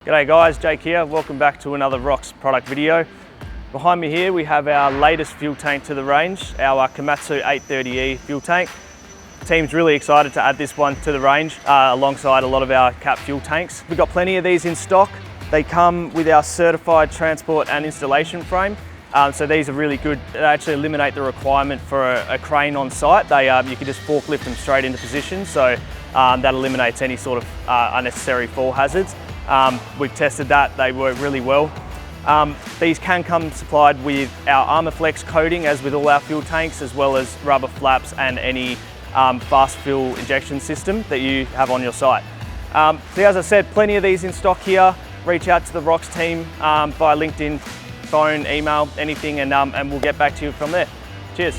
G'day guys, Jake here. Welcome back to another ROX product video. Behind me here we have our latest fuel tank to the range, our Komatsu 830E fuel tank. The team's really excited to add this one to the range alongside a lot of our cap fuel tanks. We've got plenty of these in stock. They come with our certified transport and installation frame. So these are really good. They actually eliminate the requirement for a crane on site. You can just forklift them straight into position. So that eliminates any sort of unnecessary fall hazards. We've tested that, they work really well. These can come supplied with our Armour Flex coating, as with all our fuel tanks, as well as rubber flaps and any fast fuel injection system that you have on your site. So as I said, plenty of these in stock here. Reach out to the ROX team via LinkedIn, phone, email, anything, and we'll get back to you from there. Cheers.